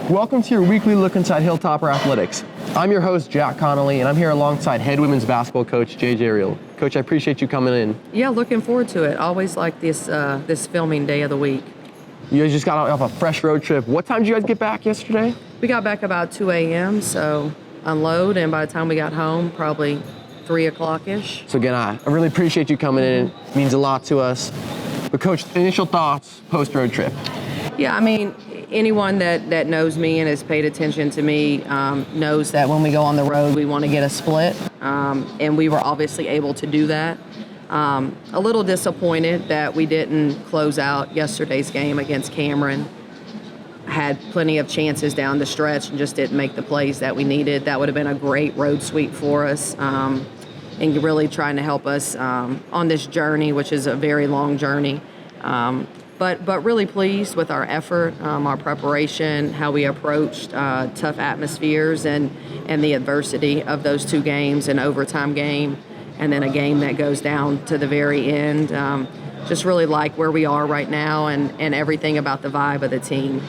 Welcome to your weekly look inside Hilltopper Athletics. I'm your host, Jack Connolly, and I'm here alongside head women's basketball coach, JJ Riehl. Coach, I appreciate you coming in. Yeah, looking forward to it. Always like this filming day of the week. You guys just got off a fresh road trip. What time did you guys get back yesterday? We got back about 2 a.m., so unload, and by the time we got home, probably 3 o'clock-ish. So again, I really appreciate you coming in. It means a lot to us. But Coach, initial thoughts post-road trip? Yeah, I mean, anyone that knows me and has paid attention to me knows that when we go on the road, we want to get a split, and we were obviously able to do that. A little disappointed that we didn't close out yesterday's game against Catherman. Had plenty of chances down the stretch and just didn't make the plays that we needed. That would have been a great road sweep for us, and really trying to help us on this journey, which is a very long journey. But really pleased with our effort, our preparation, how we approached tough atmospheres and the adversity of those two games, an overtime game and then a game that goes down to the very end. Just really like where we are right now and everything about the vibe of the team.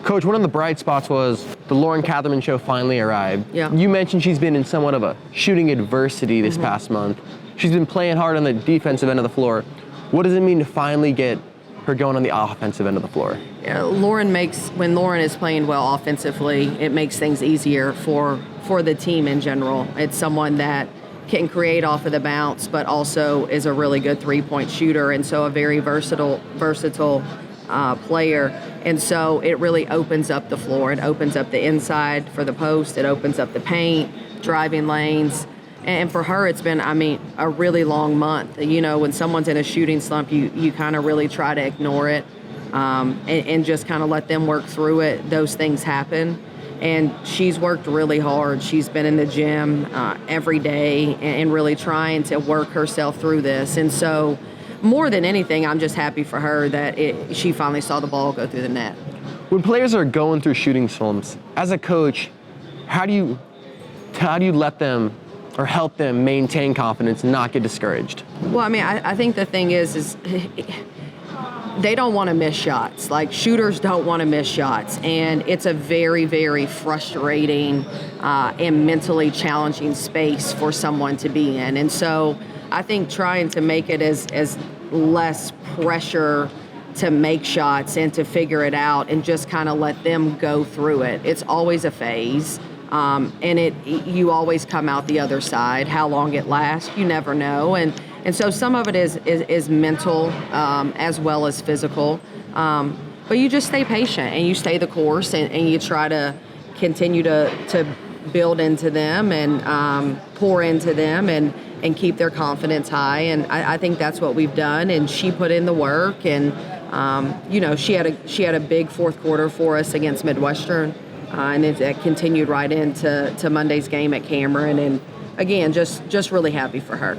Coach, one of the bright spots was the Lauren Catherman show finally arrived. Yeah. You mentioned she's been in somewhat of a shooting adversity this past month. She's been playing hard on the defensive end of the floor. What does it mean to finally get her going on the offensive end of the floor? Yeah, when Lauren is playing well offensively, it makes things easier for the team in general. It's someone that can create off of the bounce, but also is a really good three-point shooter, and so a very versatile player. And so it really opens up the floor. It opens up the inside for the post. It opens up the paint, driving lanes. And for her, it's been, a really long month. You know, when someone's in a shooting slump, you kind of really try to ignore it and just kind of let them work through it. Those things happen. And she's worked really hard. She's been in the gym every day and really trying to work herself through this. And so more than anything, I'm just happy for her that she finally saw the ball go through the net. When players are going through shooting slumps, as a coach, how do you let them or help them maintain confidence and not get discouraged? Well, I think the thing is they don't want to miss shots. Like, shooters don't want to miss shots. And it's a very, very frustrating and mentally challenging space for someone to be in. And so I think trying to make it as less pressure to make shots and to figure it out and just kind of let them go through it. It's always a phase. And you always come out the other side. How long it lasts, you never know. And so some of it is mental as well as physical. But you just stay patient and you stay the course and you try to continue to build into them and pour into them and keep their confidence high. And I think that's what we've done. And she put in the work, and she had a big fourth quarter for us against Midwestern. And it continued right into Monday's game at Catherman. And again, just really happy for her.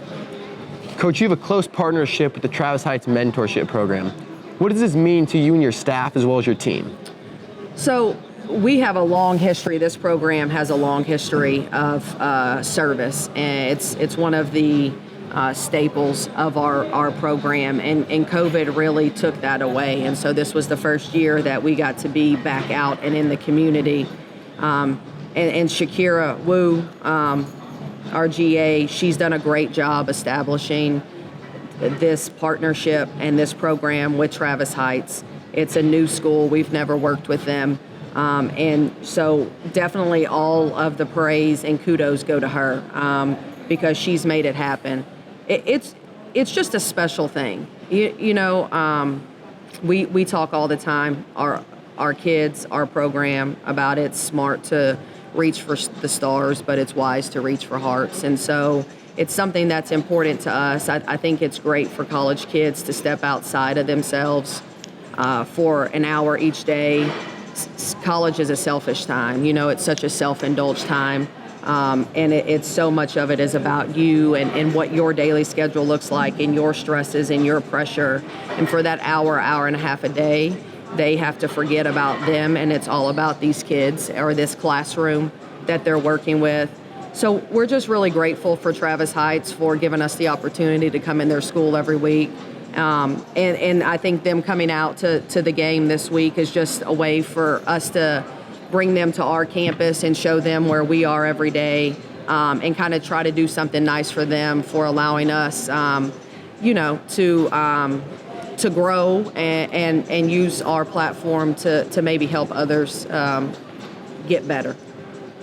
Coach, you have a close partnership with the Travis Heights mentorship program. What does this mean to you and your staff as well as your team? So we have a long history. This program has a long history of service. And it's one of the staples of our program, and COVID really took that away. And so this was the first year that we got to be back out and in the community. And Shakira Wu, our GA, she's done a great job establishing this partnership and this program with Travis Heights. It's a new school. We've never worked with them. And so definitely all of the praise and kudos go to her because she's made it happen. It's just a special thing. We talk all the time, our kids, our program, about it's smart to reach for the stars, but it's wise to reach for hearts. And so it's something that's important to us. I think it's great for college kids to step outside of themselves for an hour each day. College is a selfish time. It's such a self-indulged time. And it's so much of it is about you and what your daily schedule looks like and your stresses and your pressure. And for that hour and a half a day, they have to forget about them, and it's all about these kids or this classroom that they're working with. So we're just really grateful for Travis Heights for giving us the opportunity to come in their school every week. And I think them coming out to the game this week is just a way for us to bring them to our campus and show them where we are every day, and kind of try to do something nice for them for allowing us, to grow and use our platform to maybe help others get better.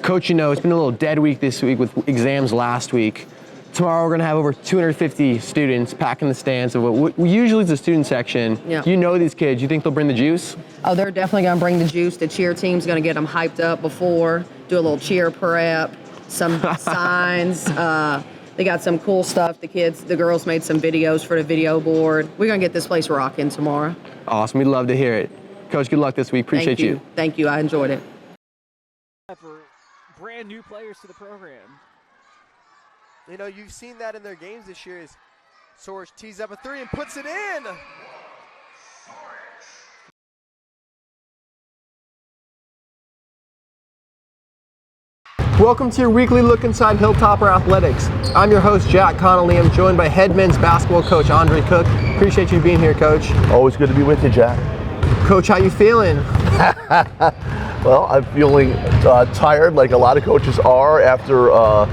Coach, it's been a little dead week this week with exams last week. Tomorrow we're going to have over 250 students packing the stands of what usually is the student section. Yeah. You know these kids. You think they'll bring the juice? Oh, they're definitely going to bring the juice. The cheer team's going to get them hyped up before, do a little cheer prep, some signs. They got some cool stuff. The girls made some videos for the video board. We're going to get this place rocking tomorrow. Awesome. We'd love to hear it. Coach, good luck this week. Appreciate you. Thank you. I enjoyed it. For brand new players to the program. You've seen that in their games this year. As Soares tees up a three and puts it in. Welcome to your weekly look inside Hilltopper Athletics. I'm your host, Jack Connolly. I'm joined by head men's basketball coach, Andre Cook. Appreciate you being here, Coach. Always good to be with you, Jack. Coach, how you feeling? Well, I'm feeling tired, like a lot of coaches are, after a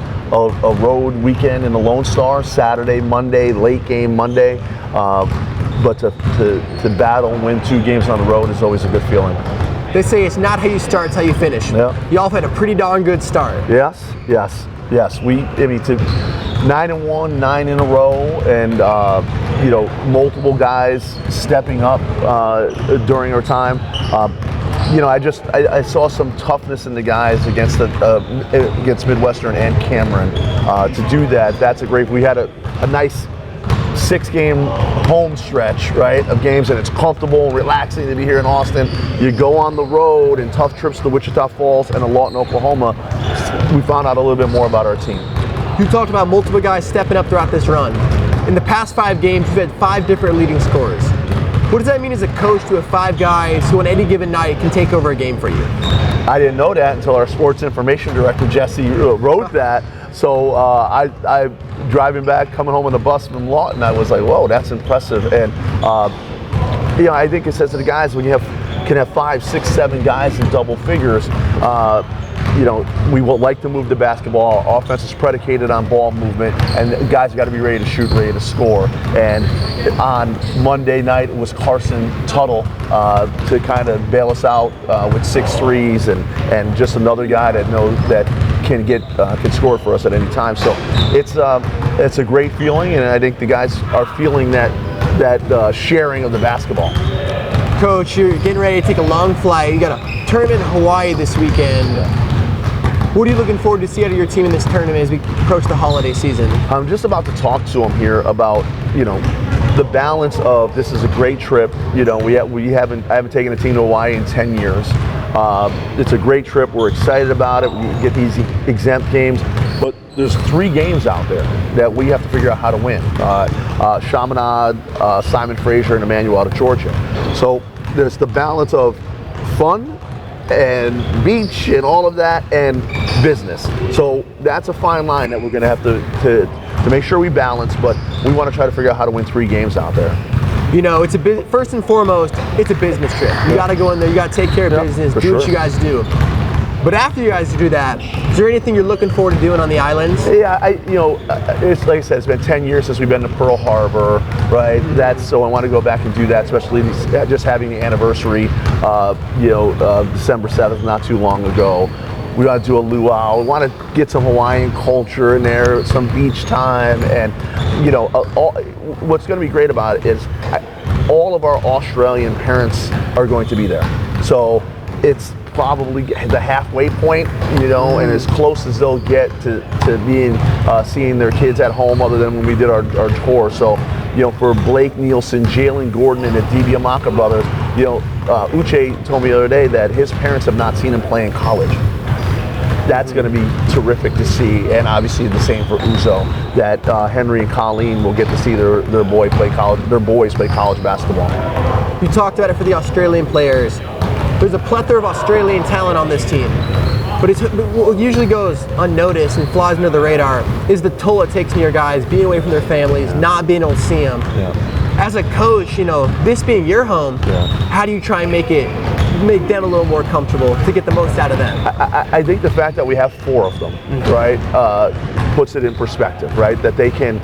road weekend in the Lone Star, Saturday, Monday, late game Monday. But to battle and win 2 games on the road is always a good feeling. They say it's not how you start, it's how you finish. Yeah. Y'all have had a pretty darn good start. Yes. To 9-1, 9 in a row, and multiple guys stepping up during our time. I saw some toughness in the guys against Midwestern and Cameron. To do that, that's a great. We had a nice 6-game home stretch, right, of games, and it's comfortable and relaxing to be here in Austin. You go on the road and tough trips to Wichita Falls and to Lawton, Oklahoma. We found out a little bit more about our team. You talked about multiple guys stepping up throughout this run. In the past 5 games, you've had 5 different leading scorers. What does that mean as a coach to have 5 guys who on any given night can take over a game for you? I didn't know that until our sports information director, Jesse, wrote that. So I driving back, coming home on the bus from Lawton, I was like, whoa, that's impressive. And I think it says to the guys, when you can have 5, 6, 7 guys in double figures, we will like to move the basketball. Our offense is predicated on ball movement, and guys got to be ready to shoot, ready to score. And on Monday night, it was Carson Tuttle to kind of bail us out with 6 threes, and just another guy that can score for us at any time. So it's a great feeling, and I think the guys are feeling that sharing of the basketball. Coach, you're getting ready to take a long flight. You got a tournament in Hawaii this weekend. What are you looking forward to see out of your team in this tournament as we approach the holiday season? I'm just about to talk to them here about, the balance of this is a great trip. I haven't taken a team to Hawaii in 10 years. It's a great trip. We're excited about it. We get these exempt games, but there's 3 games out there that we have to figure out how to win. Chaminade, Simon Fraser, and Emmanuel out of Georgia. So there's the balance of fun and beach and all of that and business. So that's a fine line that we're going to have to make sure we balance, but we want to try to figure out how to win 3 games out there. It's first and foremost, it's a business trip. You got to go in there, you got to take care of business, do what you guys do. But after you guys do that, is there anything you're looking forward to doing on the islands? Yeah, it's like I said, it's been 10 years since we've been to Pearl Harbor, right? So I want to go back and do that, especially just having the anniversary, December 7th, not too long ago. We want to do a luau. We want to get some Hawaiian culture in there, some beach time, and what's going to be great about it is all of our Australian parents are going to be there. So it's probably the halfway point, and as close as they'll get to being seeing their kids at home, other than when we did our tour. So, for Blake Nielsen, Jalen Gordon, and the Dibiamaka brothers, Uche told me the other day that his parents have not seen him play in college. That's going to be terrific to see, and obviously the same for Uzo, that Henry and Colleen will get to see their boys play college basketball. You talked about it for the Australian players. There's a plethora of Australian talent on this team, but what usually goes unnoticed and flies under the radar is the toll it takes on your guys being away from their families, not being able to see them. Yeah. As a coach, this being your home, how do you try and make them a little more comfortable to get the most out of them? I think the fact that we have 4 of them, right, puts it in perspective, right? That they can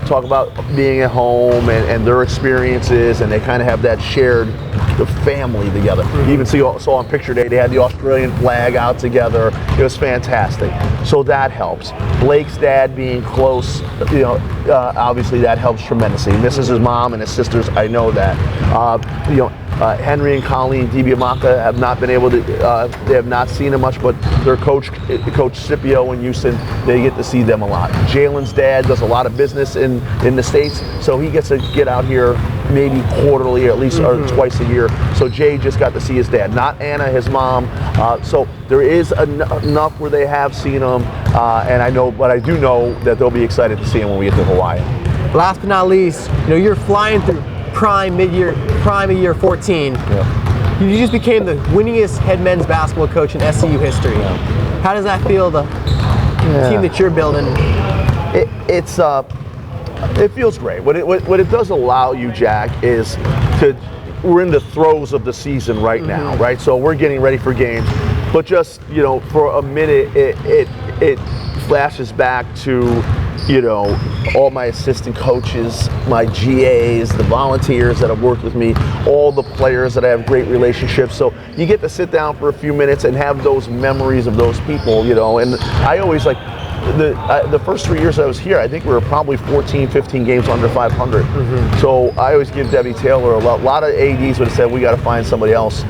talk about being at home and their experiences, and they kind of have that shared family together. You even saw on picture day, they had the Australian flag out together. It was fantastic. So that helps. Blake's dad being close, obviously that helps tremendously. He misses his mom and his sisters, I know that. Henry and Connolly and DiBiamacca have not been able to, they have not seen him much, but their coach Scipio in Houston, they get to see them a lot. Jalen's dad does a lot of business in the States, so he gets to get out here maybe quarterly, or at least or twice a year. So Jay just got to see his dad, not Anna, his mom. So there is enough where they have seen him, and I do know that they'll be excited to see him when we get to Hawaii. Last but not least, you're flying through prime of year 14. Yeah. You just became the winningest head men's basketball coach in SEU history. How does that feel, the team that you're building? It feels great. What it does allow you, Jack, is we're in the throes of the season right now, right? So we're getting ready for games, but just for a minute, it flashes back to all my assistant coaches, my GAs, the volunteers that have worked with me, all the players that I have great relationships. So you get to sit down for a few minutes and have those memories of those people, and I always the first 3 years I was here, I think we were probably 14, 15 games under 500. So I always give Debbie Taylor a lot of ADs would have said we got to find somebody else,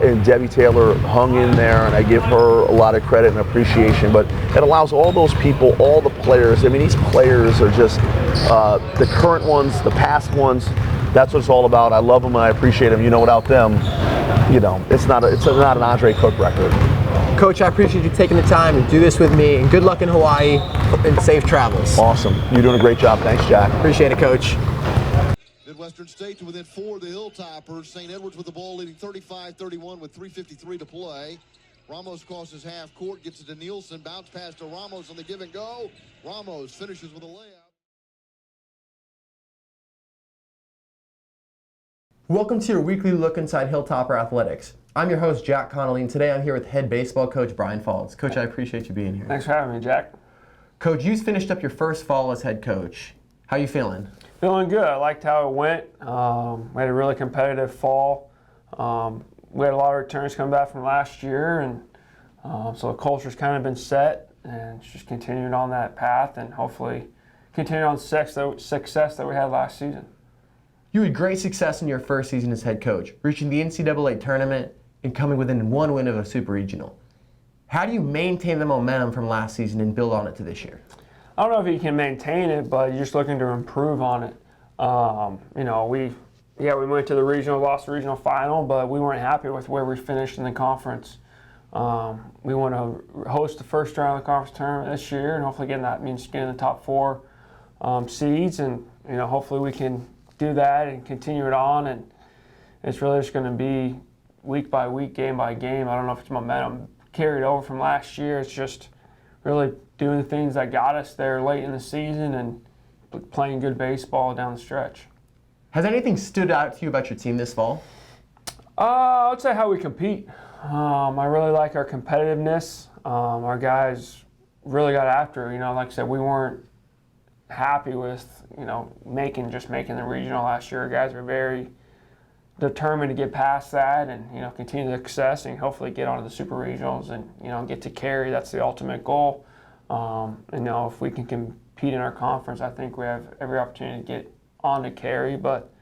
and Debbie Taylor hung in there, and I give her a lot of credit and appreciation. But it allows all those people, all the players. I mean, these players are just the current ones, the past ones. That's what it's all about. I love them and I appreciate them. Without them, it's not an Andre Cook record. Coach, I appreciate you taking the time to do this with me, and good luck in Hawaii and safe travels. Awesome. You're doing a great job. Thanks, Jack. Appreciate it, Coach. Midwestern State to within 4 of the Hilltoppers. St. Edwards with the ball, leading 35-31 with 3:53 to play. Ramos crosses half court, gets it to Nielsen, bounce pass to Ramos on the give and go. Ramos finishes with a layup. Welcome to your weekly look inside Hilltopper Athletics. I'm your host, Jack Connolly, and today I'm here with head baseball coach Bryan Faulds. Coach, I appreciate you being here. Thanks for having me, Jack. Coach, you finished up your first fall as head coach. How you feeling? Feeling good. I liked how it went. We had a really competitive fall. We had a lot of returns coming back from last year, and so the culture's kind of been set, and just continuing on that path, and hopefully continue on the success that we had last season. You had great success in your first season as head coach, reaching the NCAA tournament and coming within one win of a super regional. How do you maintain the momentum from last season and build on it to this year? I don't know if you can maintain it, but you're just looking to improve on it. We went to the regional, lost the regional final, but we weren't happy with where we finished in the conference. We want to host the first round of the conference tournament this year, and hopefully that means getting the top 4 seeds, and hopefully we can do that and continue it on. And it's really just going to be week by week, game by game. I don't know if it's momentum carried over from last year. It's just really doing the things that got us there late in the season and playing good baseball down the stretch. Has anything stood out to you about your team this fall? I would say how we compete. I really like our competitiveness. Our guys really got after it. Like I said, we weren't happy with making the regional last year. Our guys were very determined to get past that and continue the success and hopefully get onto the super regionals and get to carry. That's the ultimate goal. If we can compete in our conference, I think we have every opportunity to get on to carry. But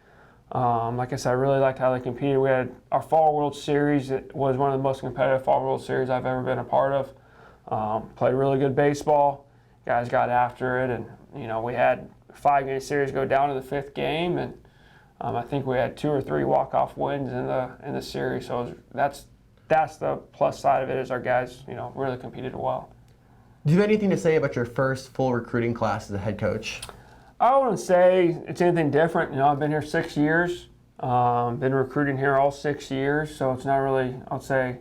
like I said, I really liked how they competed. We had our Fall World Series. It was one of the most competitive Fall World Series I've ever been a part of. Played really good baseball. Guys got after it, and we had a 5-game series go down to the 5th game, and I think we had 2 or 3 walk-off wins in the series. So that's the plus side of it, is our guys really competed well. Do you have anything to say about your first full recruiting class as a head coach? I wouldn't say it's anything different. I've been here 6 years. Been recruiting here all 6 years, so it's not really, I'd say,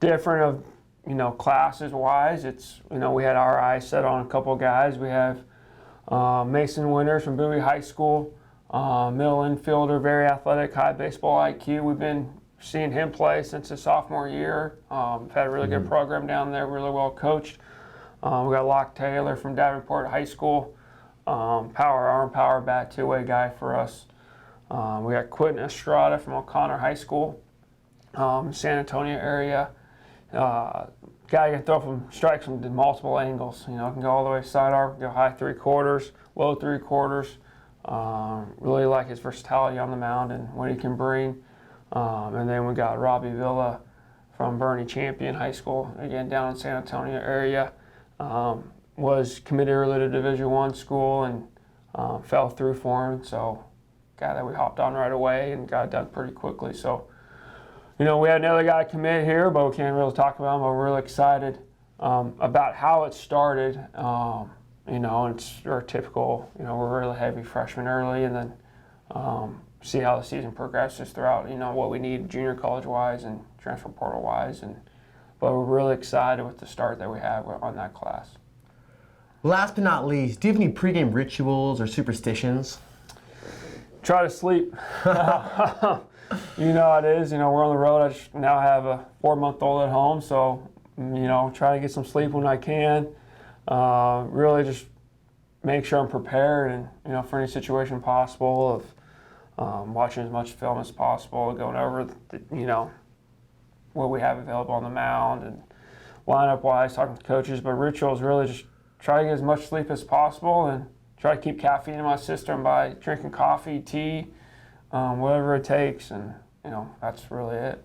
different of classes wise. It's we had our eyes set on a couple of guys. We have Mason Winters from Bowie High School. middle infielder, very athletic, high baseball IQ. We've been seeing him play since his sophomore year. We've had a really good program down there, really well coached. We got Locke Taylor from Davenport High School, arm power bat, two-way guy for us. We got Quentin Estrada from O'Connor High School, San Antonio area. Guy can throw from strikes from multiple angles. You know, can go all the way sidearm, go high 3/4, low 3/4. Really like his versatility on the mound and what he can bring. And then we got Robbie Villa from Bernie Champion High School, again down in San Antonio area. Was committed early to Division I school and fell through for him. So, guy that we hopped on right away and got it done pretty quickly. So, you know, we had another guy commit here, but we can't really talk about him. But we're really excited about how it started. You know, it's our typical, you know, we're really heavy freshmen early and then see how the season progresses throughout, you know, what we need junior college-wise and transfer portal-wise. But we're really excited with the start that we have on that class. Last but not least, do you have any pregame rituals or superstitions? Try to sleep. You know how it is. You know, we're on the road. I just now have a 4-month-old at home, so, you know, try to get some sleep when I can. Really just make sure I'm prepared and, you know, for any situation possible of watching as much film as possible, going over, you know, what we have available on the mound and lineup-wise, talking to coaches. But rituals really just try to get as much sleep as possible and try to keep caffeine in my system by drinking coffee, tea, whatever it takes, and, you know, that's really it.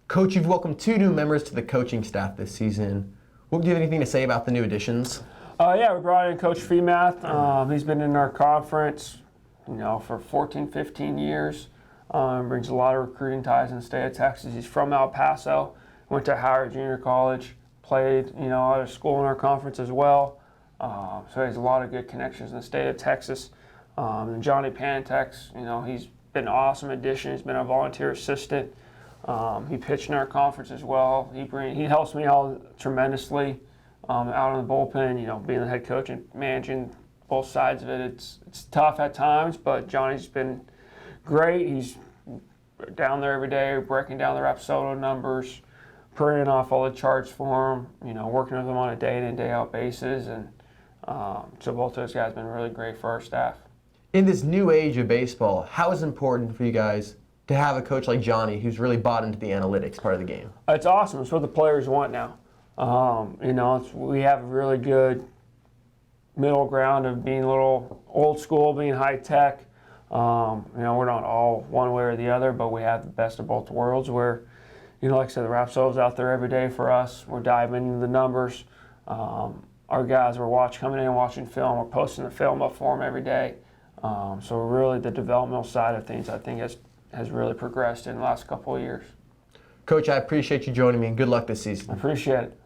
Coach, you've welcomed 2 new members to the coaching staff this season. Do you have anything to say about the new additions? Yeah, we brought in Coach Feemath. He's been in our conference, you know, for 14, 15 years. Brings a lot of recruiting ties in the state of Texas. He's from El Paso, went to Howard Junior College, played, you know, out of school in our conference as well. So he has a lot of good connections in the state of Texas. And Johnny Pantex, you know, he's been an awesome addition. He's been a volunteer assistant. He pitched in our conference as well. He helps me out tremendously out in the bullpen. You know, being the head coach and managing both sides of it. It's tough at times, but Johnny's been great. He's down there every day, breaking down the Rapsodo numbers, printing off all the charts for him. You know, working with him on a day-in and day-out basis, and so both those guys have been really great for our staff. In this new age of baseball, how is it important for you guys to have a coach like Johnny who's really bought into the analytics part of the game? It's awesome. It's what the players want now. You know, we have a really good middle ground of being a little old school, being high tech. You know, we're not all one way or the other, but we have the best of both worlds where, you know, like I said, the Rapsodo's out there every day for us. We're diving into the numbers. Our guys are coming in and watching film. We're posting the film up for them every day. So really the developmental side of things, I think, has really progressed in the last couple of years. Coach, I appreciate you joining me, and good luck this season. I appreciate it.